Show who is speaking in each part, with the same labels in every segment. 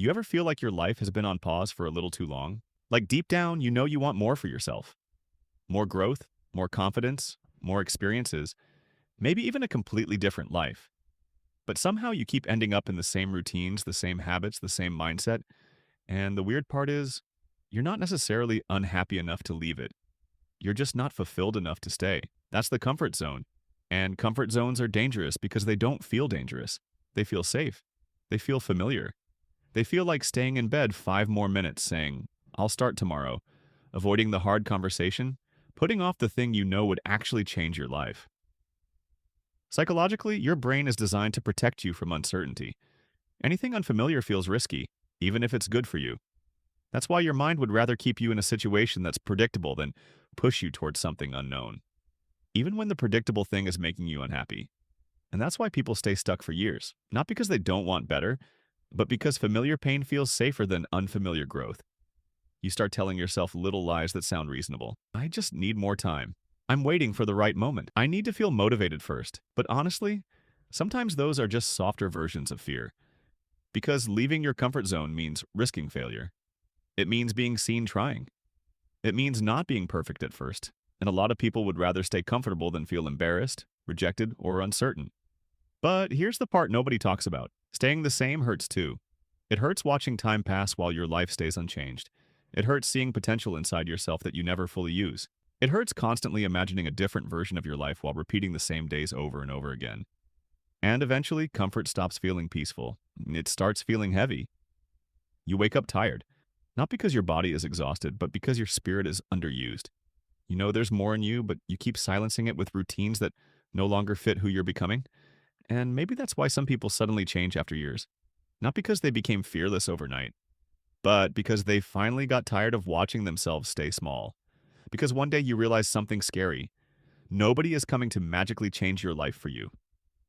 Speaker 1: You ever feel like your life has been on pause for a little too long? Like deep down, you know you want more for yourself. More growth, more confidence, more experiences, maybe even a completely different life. But somehow you keep ending up in the same routines, the same habits, the same mindset. And the weird part is, you're not necessarily unhappy enough to leave it. You're just not fulfilled enough to stay. That's the comfort zone. And comfort zones are dangerous because they don't feel dangerous. They feel safe. They feel familiar. They feel like staying in bed 5 more minutes saying, I'll start tomorrow, avoiding the hard conversation, putting off the thing you know would actually change your life. Psychologically, your brain is designed to protect you from uncertainty. Anything unfamiliar feels risky, even if it's good for you. That's why your mind would rather keep you in a situation that's predictable than push you towards something unknown, even when the predictable thing is making you unhappy. And that's why people stay stuck for years, not because they don't want better, but because familiar pain feels safer than unfamiliar growth. You start telling yourself little lies that sound reasonable. I just need more time. I'm waiting for the right moment. I need to feel motivated first. But honestly, sometimes those are just softer versions of fear. Because leaving your comfort zone means risking failure. It means being seen trying. It means not being perfect at first. And a lot of people would rather stay comfortable than feel embarrassed, rejected, or uncertain. But here's the part nobody talks about. Staying the same hurts too. It hurts watching time pass while your life stays unchanged. It hurts seeing potential inside yourself that you never fully use. It hurts constantly imagining a different version of your life while repeating the same days over and over again. And eventually, comfort stops feeling peaceful. It starts feeling heavy. You wake up tired, not because your body is exhausted, but because your spirit is underused. You know there's more in you, but you keep silencing it with routines that no longer fit who you're becoming. And maybe that's why some people suddenly change after years. Not because they became fearless overnight, but because they finally got tired of watching themselves stay small. Because one day you realize something scary. Nobody is coming to magically change your life for you.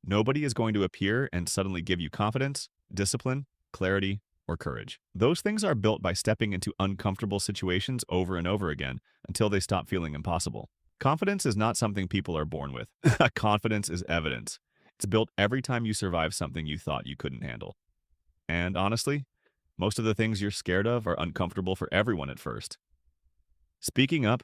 Speaker 1: Nobody is going to appear and suddenly give you confidence, discipline, clarity, or courage. Those things are built by stepping into uncomfortable situations over and over again until they stop feeling impossible. Confidence is not something people are born with. Confidence is evidence. It's built every time you survive something you thought you couldn't handle. And honestly, most of the things you're scared of are uncomfortable for everyone at first. Speaking up,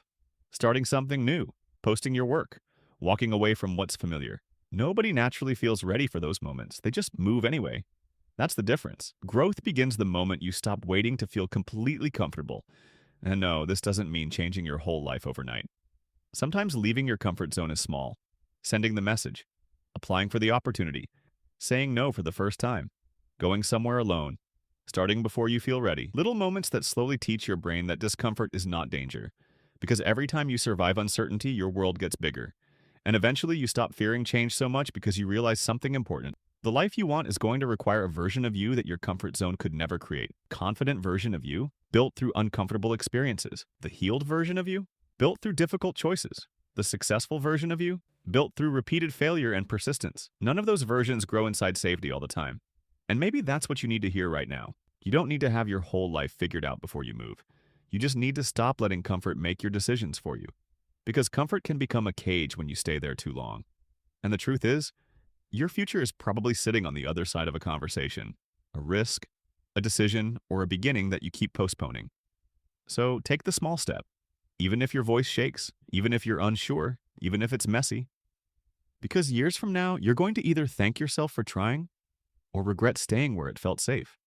Speaker 1: starting something new, posting your work, walking away from what's familiar. Nobody naturally feels ready for those moments. They just move anyway. That's the difference. Growth begins the moment you stop waiting to feel completely comfortable. And no, this doesn't mean changing your whole life overnight. Sometimes leaving your comfort zone is small. Sending the message, applying for the opportunity, saying no for the first time, going somewhere alone, starting before you feel ready. Little moments that slowly teach your brain that discomfort is not danger. Because every time you survive uncertainty, your world gets bigger. And eventually you stop fearing change so much because you realize something important. The life you want is going to require a version of you that your comfort zone could never create. Confident version of you, built through uncomfortable experiences. The healed version of you, built through difficult choices. The successful version of you, built through repeated failure and persistence. None of those versions grow inside safety all the time. And maybe that's what you need to hear right now. You don't need to have your whole life figured out before you move. You just need to stop letting comfort make your decisions for you. Because comfort can become a cage when you stay there too long. And the truth is, your future is probably sitting on the other side of a conversation, a risk, a decision, or a beginning that you keep postponing. So take the small step, even if your voice shakes, even if you're unsure, even if it's messy. Because years from now, you're going to either thank yourself for trying or regret staying where it felt safe.